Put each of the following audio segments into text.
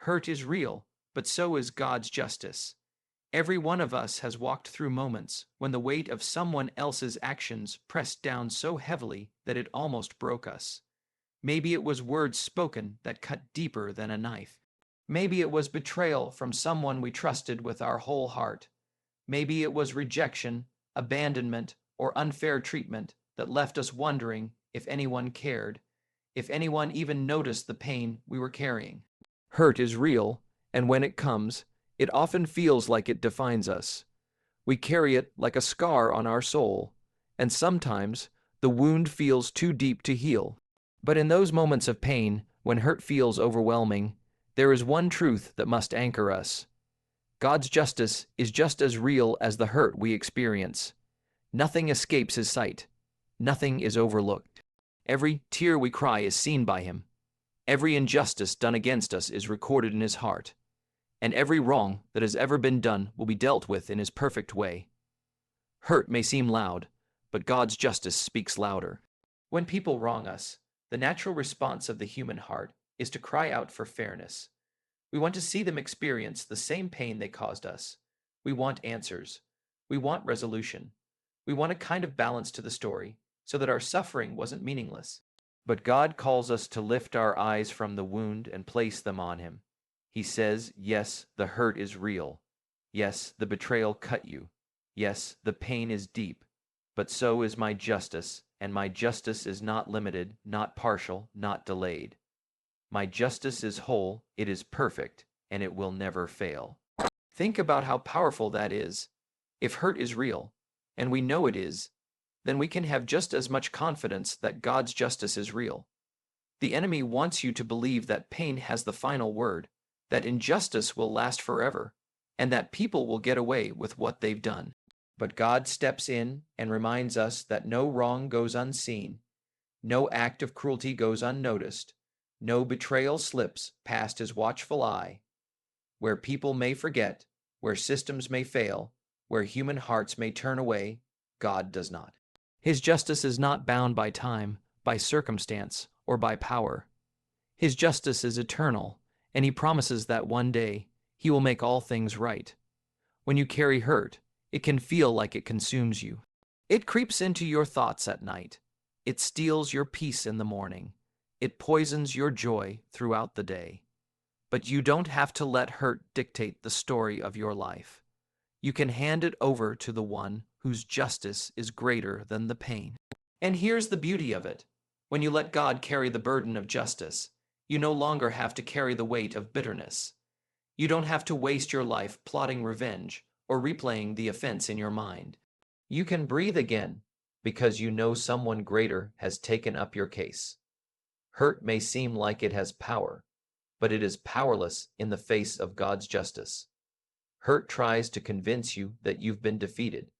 Hurt is real, but so is God's justice. Every one of us has walked through moments when the weight of someone else's actions pressed down so heavily that it almost broke us. Maybe it was words spoken that cut deeper than a knife. Maybe it was betrayal from someone we trusted with our whole heart. Maybe it was rejection, abandonment, or unfair treatment that left us wondering if anyone cared, if anyone even noticed the pain we were carrying. Hurt is real, and when it comes, it often feels like it defines us. We carry it like a scar on our soul, and sometimes the wound feels too deep to heal. But in those moments of pain, when hurt feels overwhelming, there is one truth that must anchor us. God's justice is just as real as the hurt we experience. Nothing escapes his sight. Nothing is overlooked. Every tear we cry is seen by him. Every injustice done against us is recorded in his heart. And every wrong that has ever been done will be dealt with in his perfect way. Hurt may seem loud, but God's justice speaks louder. When people wrong us, the natural response of the human heart is to cry out for fairness. We want to see them experience the same pain they caused us. We want answers. We want resolution. We want a kind of balance to the story so that our suffering wasn't meaningless. But God calls us to lift our eyes from the wound and place them on him. He says, yes, the hurt is real. Yes, the betrayal cut you. Yes, the pain is deep. But so is my justice, and my justice is not limited, not partial, not delayed. My justice is whole, it is perfect, and it will never fail. Think about how powerful that is. If hurt is real, and we know it is, then we can have just as much confidence that God's justice is real. The enemy wants you to believe that pain has the final word, that injustice will last forever, and that people will get away with what they've done. But God steps in and reminds us that no wrong goes unseen, no act of cruelty goes unnoticed, no betrayal slips past his watchful eye. Where people may forget, where systems may fail, where human hearts may turn away, God does not. His justice is not bound by time, by circumstance, or by power. His justice is eternal, and he promises that one day he will make all things right. When you carry hurt, it can feel like it consumes you. It creeps into your thoughts at night. It steals your peace in the morning. It poisons your joy throughout the day. But you don't have to let hurt dictate the story of your life. You can hand it over to the one whose justice is greater than the pain. And here's the beauty of it. When you let God carry the burden of justice, you no longer have to carry the weight of bitterness. You don't have to waste your life plotting revenge or replaying the offense in your mind. You can breathe again because you know someone greater has taken up your case. Hurt may seem like it has power, but it is powerless in the face of God's justice. Hurt tries to convince you that you've been defeated,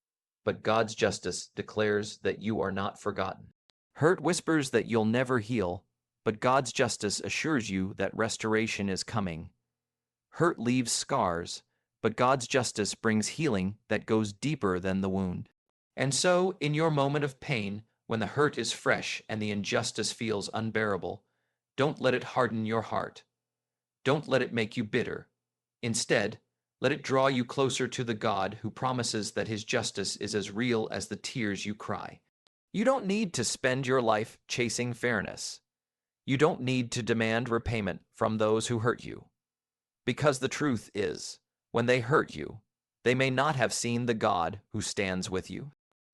but God's justice declares that you are not forgotten. Hurt whispers that you'll never heal, but God's justice assures you that restoration is coming. Hurt leaves scars, but God's justice brings healing that goes deeper than the wound. And so, in your moment of pain, when the hurt is fresh and the injustice feels unbearable, don't let it harden your heart. Don't let it make you bitter. Instead, let it draw you closer to the God who promises that his justice is as real as the tears you cry. You don't need to spend your life chasing fairness. You don't need to demand repayment from those who hurt you. Because the truth is, when they hurt you, they may not have seen the God who stands with you.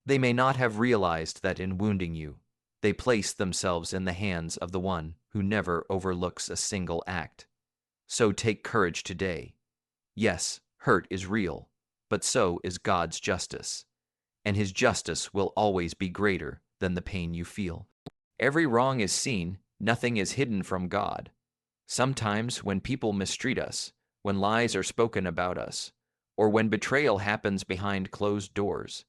They may not have realized that in wounding you, they placed themselves in the hands of the one who never overlooks a single act. So take courage today. Yes, hurt is real, but so is God's justice. And his justice will always be greater than the pain you feel. Every wrong is seen, nothing is hidden from God. Sometimes when people mistreat us, when lies are spoken about us, or when betrayal happens behind closed doors,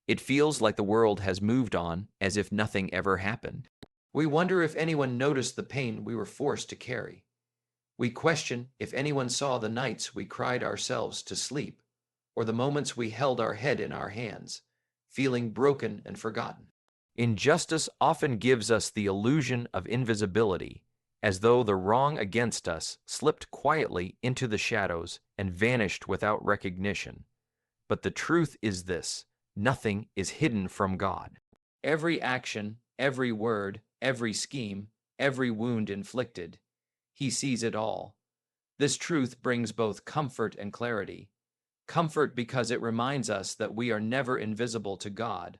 it feels like the world has moved on as if nothing ever happened. We wonder if anyone noticed the pain we were forced to carry. We question if anyone saw the nights we cried ourselves to sleep, or the moments we held our head in our hands, feeling broken and forgotten. Injustice often gives us the illusion of invisibility, as though the wrong against us slipped quietly into the shadows and vanished without recognition. But the truth is this: nothing is hidden from God. Every action, every word, every scheme, every wound inflicted, He sees it all. This truth brings both comfort and clarity. Comfort because it reminds us that we are never invisible to God.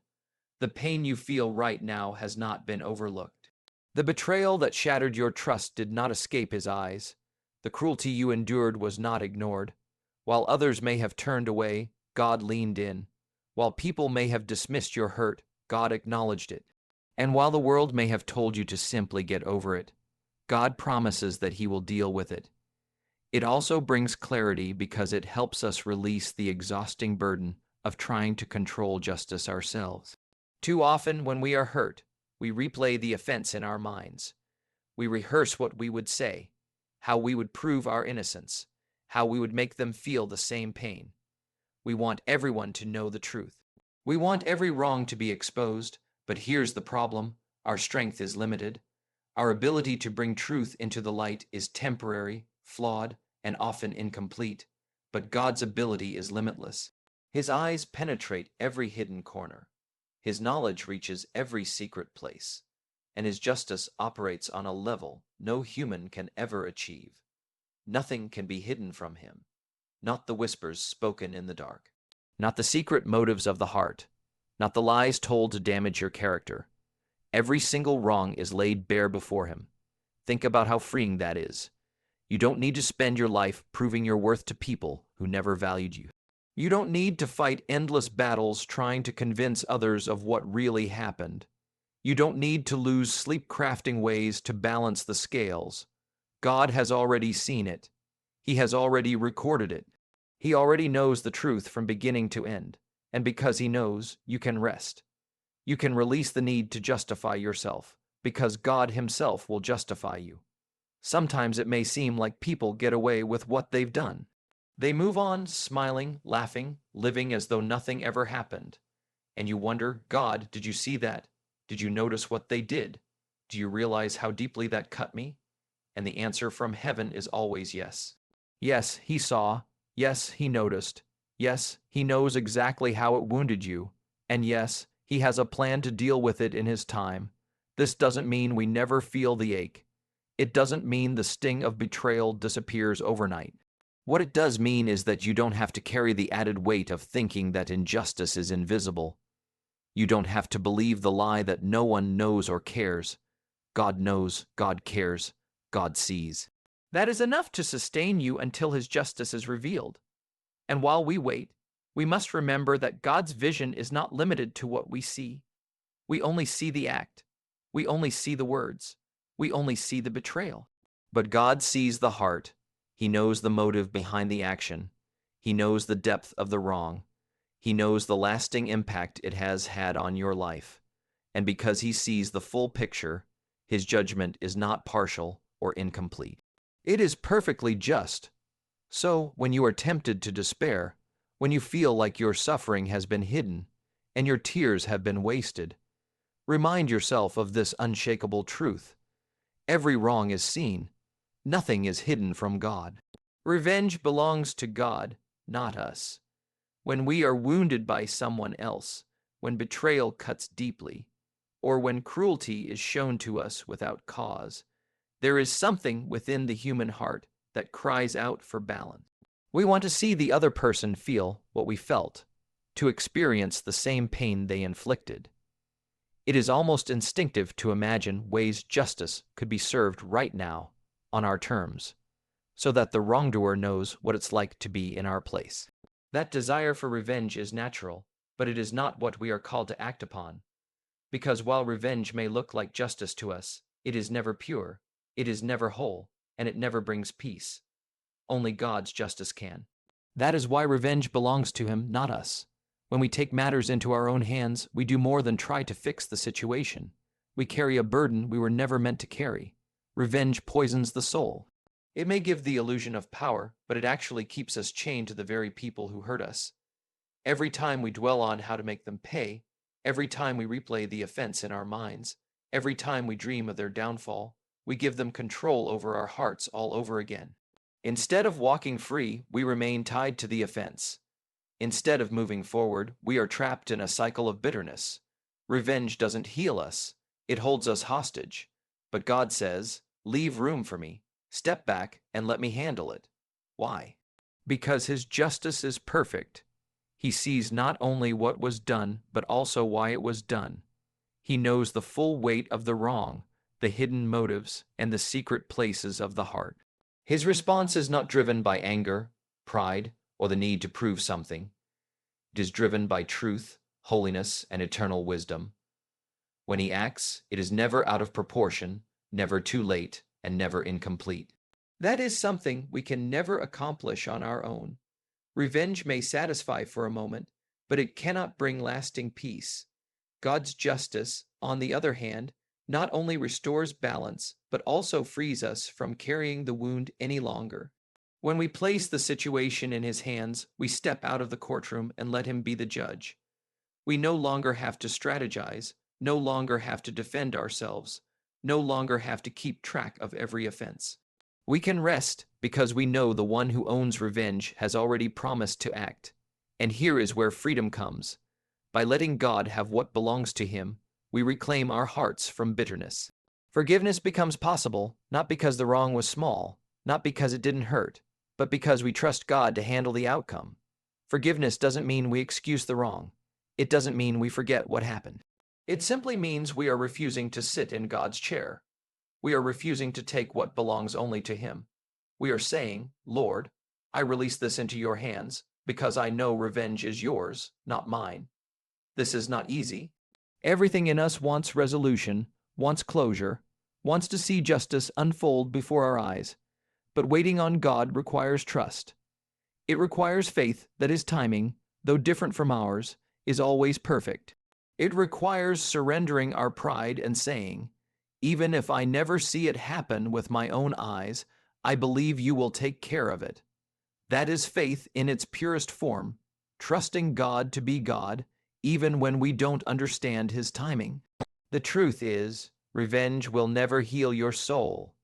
The pain you feel right now has not been overlooked. The betrayal that shattered your trust did not escape His eyes. The cruelty you endured was not ignored. While others may have turned away, God leaned in. While people may have dismissed your hurt, God acknowledged it. And while the world may have told you to simply get over it, God promises that He will deal with it. It also brings clarity because it helps us release the exhausting burden of trying to control justice ourselves. Too often, when we are hurt, we replay the offense in our minds. We rehearse what we would say, how we would prove our innocence, how we would make them feel the same pain. We want everyone to know the truth. We want every wrong to be exposed, but here's the problem: our strength is limited. Our ability to bring truth into the light is temporary, flawed, and often incomplete, but God's ability is limitless. His eyes penetrate every hidden corner. His knowledge reaches every secret place, and His justice operates on a level no human can ever achieve. Nothing can be hidden from Him, not the whispers spoken in the dark, not the secret motives of the heart, not the lies told to damage your character. Every single wrong is laid bare before Him. Think about how freeing that is. You don't need to spend your life proving your worth to people who never valued you. You don't need to fight endless battles trying to convince others of what really happened. You don't need to lose sleep crafting ways to balance the scales. God has already seen it. He has already recorded it. He already knows the truth from beginning to end, and because He knows, you can rest. You can release the need to justify yourself, because God Himself will justify you. Sometimes it may seem like people get away with what they've done. They move on, smiling, laughing, living as though nothing ever happened. And you wonder, God, did you see that? Did you notice what they did? Do you realize how deeply that cut me? And the answer from heaven is always yes. Yes, He saw. Yes, He noticed. Yes, He knows exactly how it wounded you. And yes, He has a plan to deal with it in His time. This doesn't mean we never feel the ache. It doesn't mean the sting of betrayal disappears overnight. What it does mean is that you don't have to carry the added weight of thinking that injustice is invisible. You don't have to believe the lie that no one knows or cares. God knows, God cares, God sees. That is enough to sustain you until His justice is revealed. And while we wait, we must remember that God's vision is not limited to what we see. We only see the act. We only see the words. We only see the betrayal. But God sees the heart. He knows the motive behind the action. He knows the depth of the wrong. He knows the lasting impact it has had on your life. And because He sees the full picture, His judgment is not partial or incomplete. It is perfectly just. So, when you are tempted to despair, when you feel like your suffering has been hidden and your tears have been wasted, remind yourself of this unshakable truth. Every wrong is seen. Nothing is hidden from God. Revenge belongs to God, not us. When we are wounded by someone else, when betrayal cuts deeply, or when cruelty is shown to us without cause, there is something within the human heart that cries out for balance. We want to see the other person feel what we felt, to experience the same pain they inflicted. It is almost instinctive to imagine ways justice could be served right now, on our terms, so that the wrongdoer knows what it's like to be in our place. That desire for revenge is natural, but it is not what we are called to act upon. Because while revenge may look like justice to us, it is never pure, it is never whole, and it never brings peace. Only God's justice can. That is why revenge belongs to Him, not us. When we take matters into our own hands, we do more than try to fix the situation. We carry a burden we were never meant to carry. Revenge poisons the soul. It may give the illusion of power, but it actually keeps us chained to the very people who hurt us. Every time we dwell on how to make them pay, every time we replay the offense in our minds, every time we dream of their downfall, we give them control over our hearts all over again. Instead of walking free, we remain tied to the offense. Instead of moving forward, we are trapped in a cycle of bitterness. Revenge doesn't heal us, it holds us hostage. But God says, "Leave room for me, step back, and let me handle it." Why? Because His justice is perfect. He sees not only what was done, but also why it was done. He knows the full weight of the wrong, the hidden motives, and the secret places of the heart. His response is not driven by anger, pride, or the need to prove something. It is driven by truth, holiness, and eternal wisdom. When He acts, it is never out of proportion, never too late, and never incomplete. That is something we can never accomplish on our own. Revenge may satisfy for a moment, but it cannot bring lasting peace. God's justice, on the other hand, not only restores balance, but also frees us from carrying the wound any longer. When we place the situation in His hands, we step out of the courtroom and let Him be the judge. We no longer have to strategize, no longer have to defend ourselves, no longer have to keep track of every offense. We can rest because we know the one who owns revenge has already promised to act. And here is where freedom comes. By letting God have what belongs to Him, we reclaim our hearts from bitterness. Forgiveness becomes possible not because the wrong was small, not because it didn't hurt, but because we trust God to handle the outcome. Forgiveness doesn't mean we excuse the wrong. It doesn't mean we forget what happened. It simply means we are refusing to sit in God's chair. We are refusing to take what belongs only to Him. We are saying, "Lord, I release this into your hands because I know revenge is yours, not mine." This is not easy. Everything in us wants resolution, wants closure, wants to see justice unfold before our eyes. But waiting on God requires trust. It requires faith that His timing, though different from ours, is always perfect. It requires surrendering our pride and saying, "Even if I never see it happen with my own eyes, I believe you will take care of it." That is faith in its purest form, trusting God to be God, even when we don't understand His timing. The truth is, revenge will never heal your soul.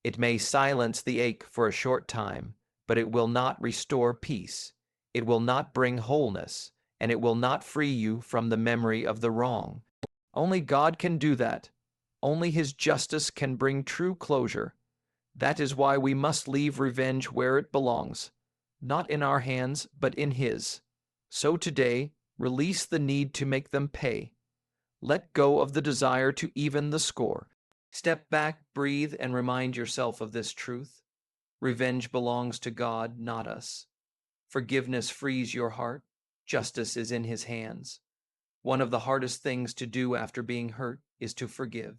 It may silence the ache for a short time, but it will not restore peace. It will not bring wholeness, and it will not free you from the memory of the wrong. Only God can do that. Only His justice can bring true closure. That is why we must leave revenge where it belongs, not in our hands, but in His. So today, release the need to make them pay. Let go of the desire to even the score. Step back, breathe, and remind yourself of this truth. Revenge belongs to God, not us. Forgiveness frees your heart. Justice is in His hands. One of the hardest things to do after being hurt is to forgive.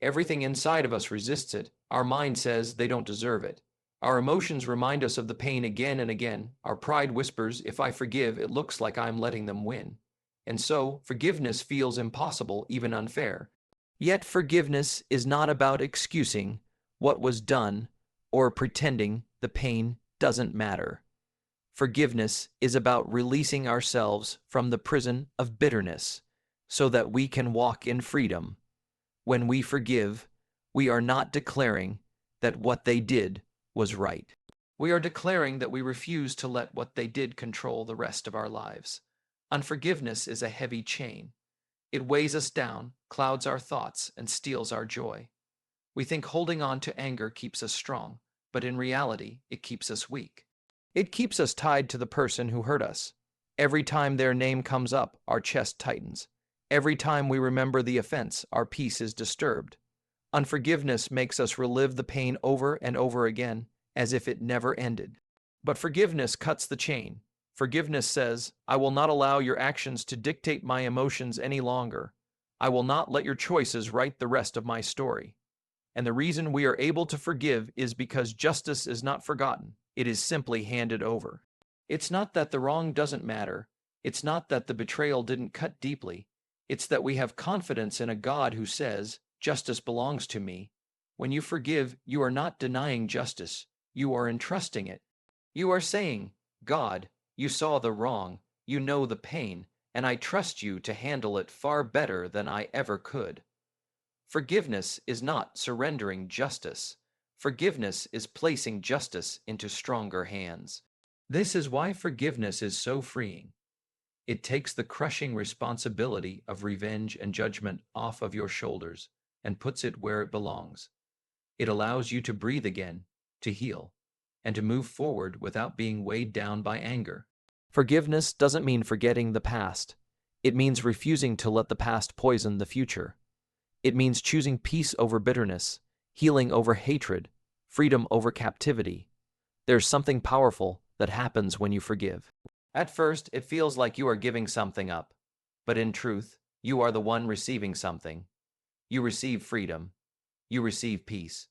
Everything inside of us resists it. Our mind says they don't deserve it. Our emotions remind us of the pain again and again. Our pride whispers, "If I forgive, it looks like I'm letting them win." And so, forgiveness feels impossible, even unfair. Yet forgiveness is not about excusing what was done or pretending the pain doesn't matter. Forgiveness is about releasing ourselves from the prison of bitterness so that we can walk in freedom. When we forgive, we are not declaring that what they did was right. We are declaring that we refuse to let what they did control the rest of our lives. Unforgiveness is a heavy chain. It weighs us down, clouds our thoughts, and steals our joy. We think holding on to anger keeps us strong, but in reality, it keeps us weak. It keeps us tied to the person who hurt us. Every time their name comes up, our chest tightens. Every time we remember the offense, our peace is disturbed. Unforgiveness makes us relive the pain over and over again, as if it never ended. But forgiveness cuts the chain. Forgiveness says, "I will not allow your actions to dictate my emotions any longer. I will not let your choices write the rest of my story." And the reason we are able to forgive is because justice is not forgotten. It is simply handed over. It's not that the wrong doesn't matter. It's not that the betrayal didn't cut deeply. It's that we have confidence in a God who says, "Justice belongs to me." When you forgive, you are not denying justice. You are entrusting it. You are saying, "God, you saw the wrong, you know the pain, and I trust you to handle it far better than I ever could." Forgiveness is not surrendering justice. Forgiveness is placing justice into stronger hands. This is why forgiveness is so freeing. It takes the crushing responsibility of revenge and judgment off of your shoulders and puts it where it belongs. It allows you to breathe again, to heal, and to move forward without being weighed down by anger. Forgiveness doesn't mean forgetting the past. It means refusing to let the past poison the future. It means choosing peace over bitterness, healing over hatred, freedom over captivity. There's something powerful that happens when you forgive. At first, it feels like you are giving something up, but in truth, you are the one receiving something. You receive freedom. You receive peace.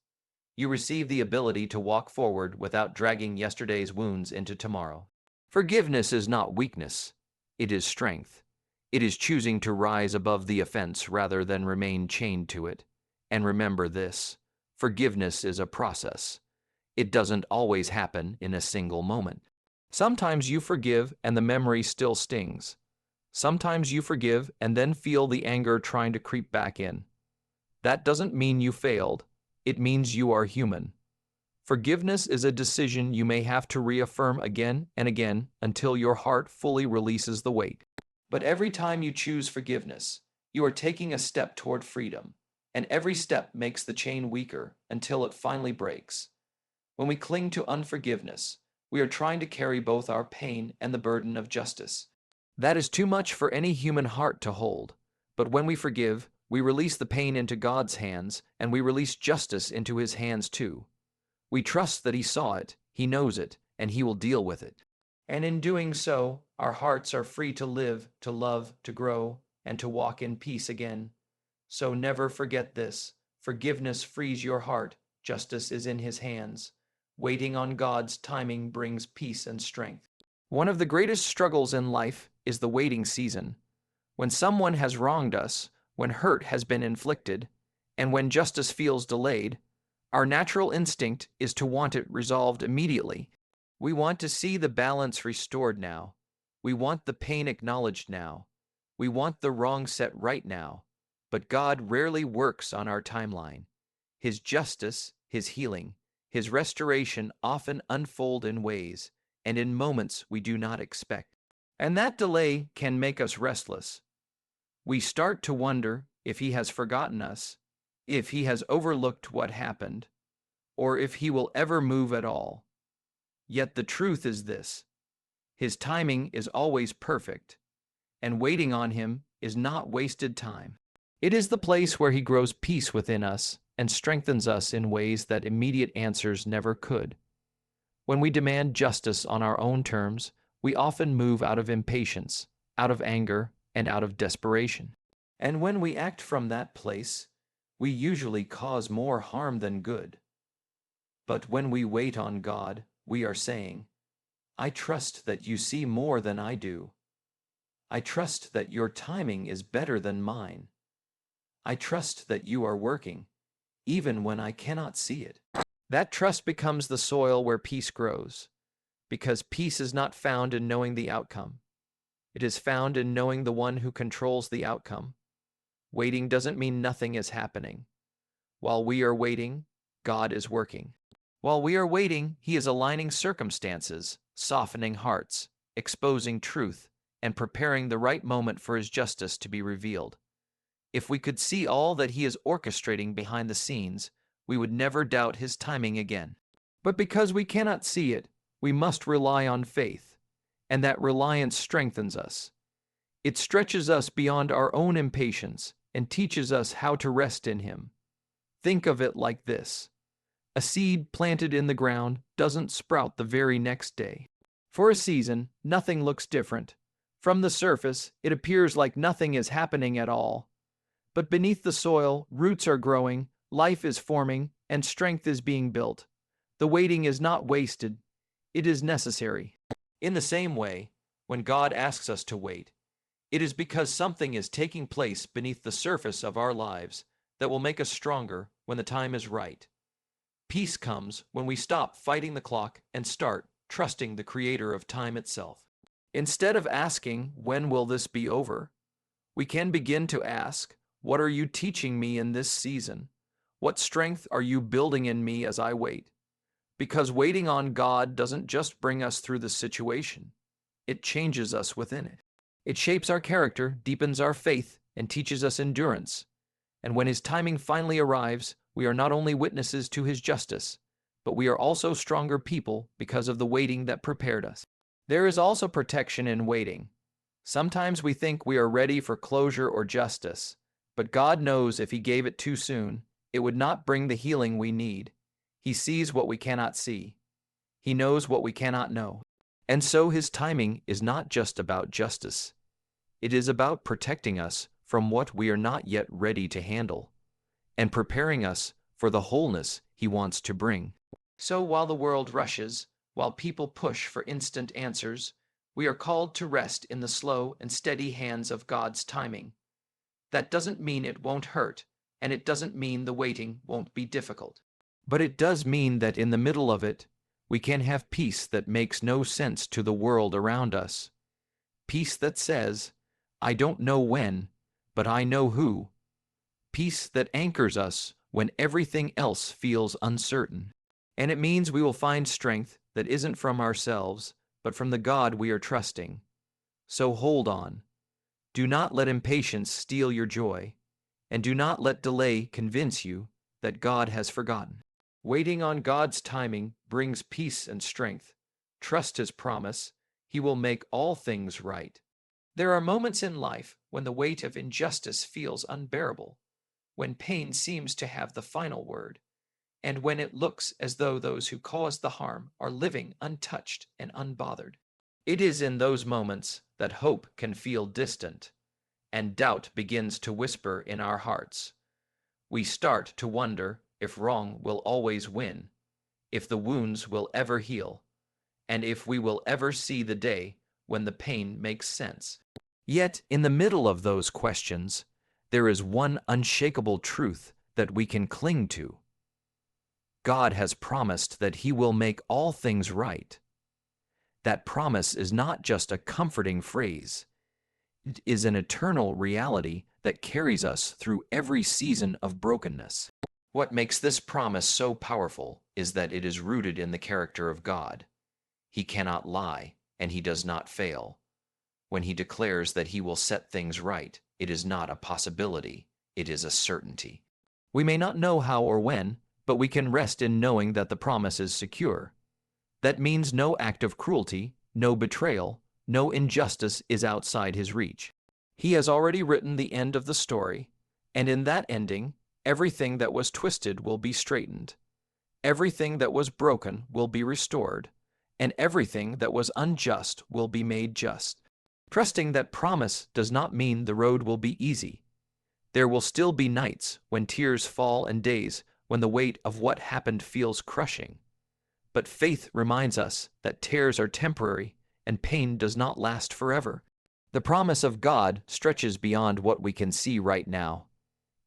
You receive the ability to walk forward without dragging yesterday's wounds into tomorrow. Forgiveness is not weakness. It is strength. It is choosing to rise above the offense rather than remain chained to it. And remember this: forgiveness is a process. It doesn't always happen in a single moment. Sometimes you forgive and the memory still stings. Sometimes you forgive and then feel the anger trying to creep back in. That doesn't mean you failed. It means you are human. Forgiveness is a decision you may have to reaffirm again and again until your heart fully releases the weight. But every time you choose forgiveness, you are taking a step toward freedom, and every step makes the chain weaker until it finally breaks. When we cling to unforgiveness, we are trying to carry both our pain and the burden of justice. That is too much for any human heart to hold. But when we forgive, we release the pain into God's hands, and we release justice into His hands too. We trust that He saw it, He knows it, and He will deal with it. And in doing so, our hearts are free to live, to love, to grow, and to walk in peace again. So never forget this: forgiveness frees your heart, justice is in His hands. Waiting on God's timing brings peace and strength. One of the greatest struggles in life is the waiting season. When someone has wronged us, when hurt has been inflicted, and when justice feels delayed, our natural instinct is to want it resolved immediately. We want to see the balance restored now. We want the pain acknowledged now. We want the wrong set right now. But God rarely works on our timeline. His justice, His healing, His restoration often unfold in ways and in moments we do not expect. And that delay can make us restless. We start to wonder if He has forgotten us, if He has overlooked what happened, or if He will ever move at all. Yet the truth is this: His timing is always perfect, and waiting on Him is not wasted time. It is the place where He grows peace within us and strengthens us in ways that immediate answers never could. When we demand justice on our own terms, we often move out of impatience, out of anger, and out of desperation. And when we act from that place, we usually cause more harm than good. But when we wait on God, we are saying, I trust that you see more than I do. I trust that your timing is better than mine. I trust that you are working, even when I cannot see it. That trust becomes the soil where peace grows, because peace is not found in knowing the outcome. It is found in knowing the one who controls the outcome. Waiting doesn't mean nothing is happening. While we are waiting, God is working. While we are waiting, He is aligning circumstances, softening hearts, exposing truth, and preparing the right moment for His justice to be revealed. If we could see all that He is orchestrating behind the scenes, we would never doubt His timing again. But because we cannot see it, we must rely on faith, and that reliance strengthens us. It stretches us beyond our own impatience and teaches us how to rest in Him. Think of it like this: a seed planted in the ground doesn't sprout the very next day. For a season, nothing looks different. From the surface, it appears like nothing is happening at all. But beneath the soil, roots are growing, life is forming, and strength is being built. The waiting is not wasted. It is necessary. In the same way, when God asks us to wait, it is because something is taking place beneath the surface of our lives that will make us stronger when the time is right. Peace comes when we stop fighting the clock and start trusting the Creator of time itself. Instead of asking, when will this be over, we can begin to ask, What are you teaching me in this season? What strength are you building in me as I wait? Because waiting on God doesn't just bring us through the situation, it changes us within it. It shapes our character, deepens our faith, and teaches us endurance. And when His timing finally arrives, we are not only witnesses to His justice, but we are also stronger people because of the waiting that prepared us. There is also protection in waiting. Sometimes we think we are ready for closure or justice, but God knows if He gave it too soon, it would not bring the healing we need. He sees what we cannot see. He knows what we cannot know. And so His timing is not just about justice. It is about protecting us from what we are not yet ready to handle, and preparing us for the wholeness He wants to bring. So while the world rushes, while people push for instant answers, we are called to rest in the slow and steady hands of God's timing. That doesn't mean it won't hurt, and it doesn't mean the waiting won't be difficult. But it does mean that in the middle of it, we can have peace that makes no sense to the world around us. Peace that says, I don't know when, but I know who. Peace that anchors us when everything else feels uncertain. And it means we will find strength that isn't from ourselves, but from the God we are trusting. So hold on. Do not let impatience steal your joy, and do not let delay convince you that God has forgotten. Waiting on God's timing brings peace and strength. Trust His promise. He will make all things right. There are moments in life when the weight of injustice feels unbearable, when pain seems to have the final word, and when it looks as though those who caused the harm are living untouched and unbothered. It is in those moments that hope can feel distant, and doubt begins to whisper in our hearts. We start to wonder if wrong will always win, if the wounds will ever heal, and if we will ever see the day when the pain makes sense. Yet, in the middle of those questions, there is one unshakable truth that we can cling to. God has promised that He will make all things right. That promise is not just a comforting phrase. It is an eternal reality that carries us through every season of brokenness. What makes this promise so powerful is that it is rooted in the character of God. He cannot lie, and He does not fail. When He declares that He will set things right, it is not a possibility, it is a certainty. We may not know how or when, but we can rest in knowing that the promise is secure. That means no act of cruelty, no betrayal, no injustice is outside His reach. He has already written the end of the story, and in that ending, everything that was twisted will be straightened. Everything that was broken will be restored, and everything that was unjust will be made just. Trusting that promise does not mean the road will be easy. There will still be nights when tears fall and days when the weight of what happened feels crushing. But faith reminds us that tears are temporary and pain does not last forever. The promise of God stretches beyond what we can see right now.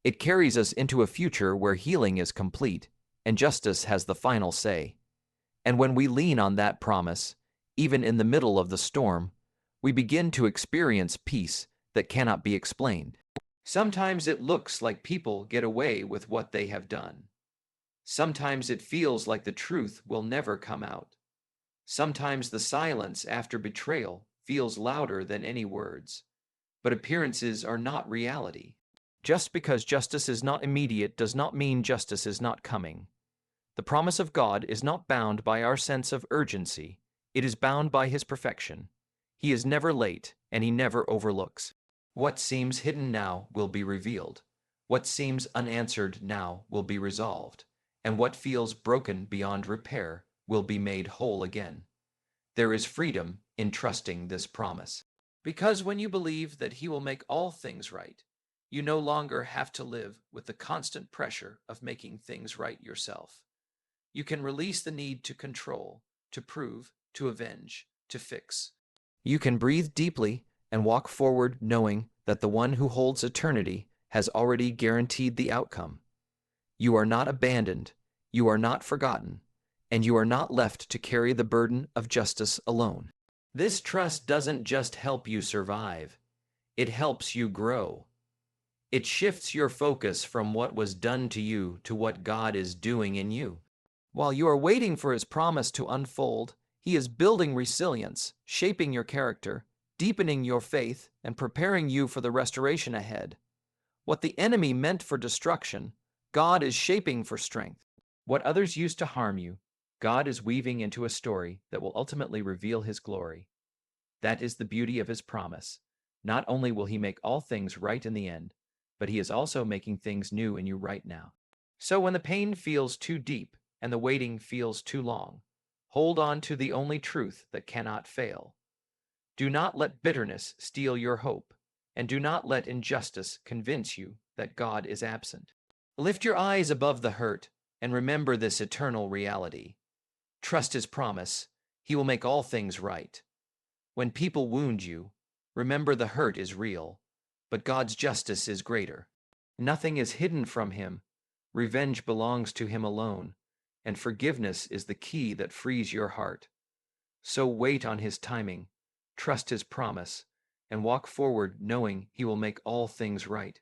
It carries us into a future where healing is complete and justice has the final say. And when we lean on that promise, even in the middle of the storm, we begin to experience peace that cannot be explained. Sometimes it looks like people get away with what they have done. Sometimes it feels like the truth will never come out. Sometimes the silence after betrayal feels louder than any words. But appearances are not reality. Just because justice is not immediate does not mean justice is not coming. The promise of God is not bound by our sense of urgency. It is bound by His perfection. He is never late, and He never overlooks. What seems hidden now will be revealed. What seems unanswered now will be resolved. And what feels broken beyond repair will be made whole again. There is freedom in trusting this promise. Because when you believe that He will make all things right, you no longer have to live with the constant pressure of making things right yourself. You can release the need to control, to prove, to avenge, to fix. You can breathe deeply and walk forward knowing that the one who holds eternity has already guaranteed the outcome. You are not abandoned, you are not forgotten, and you are not left to carry the burden of justice alone. This trust doesn't just help you survive, it helps you grow. It shifts your focus from what was done to you to what God is doing in you. While you are waiting for his promise to unfold, he is building resilience, shaping your character, deepening your faith, and preparing you for the restoration ahead. What the enemy meant for destruction, God is shaping for strength. What others used to harm you, God is weaving into a story that will ultimately reveal his glory. That is the beauty of his promise. Not only will he make all things right in the end, but he is also making things new in you right now. So when the pain feels too deep and the waiting feels too long, hold on to the only truth that cannot fail. Do not let bitterness steal your hope, and do not let injustice convince you that God is absent. Lift your eyes above the hurt and remember this eternal reality. Trust his promise. He will make all things right. When people wound you, remember the hurt is real, but God's justice is greater. Nothing is hidden from him. Revenge belongs to him alone, and forgiveness is the key that frees your heart. So wait on his timing, trust his promise, and walk forward knowing he will make all things right.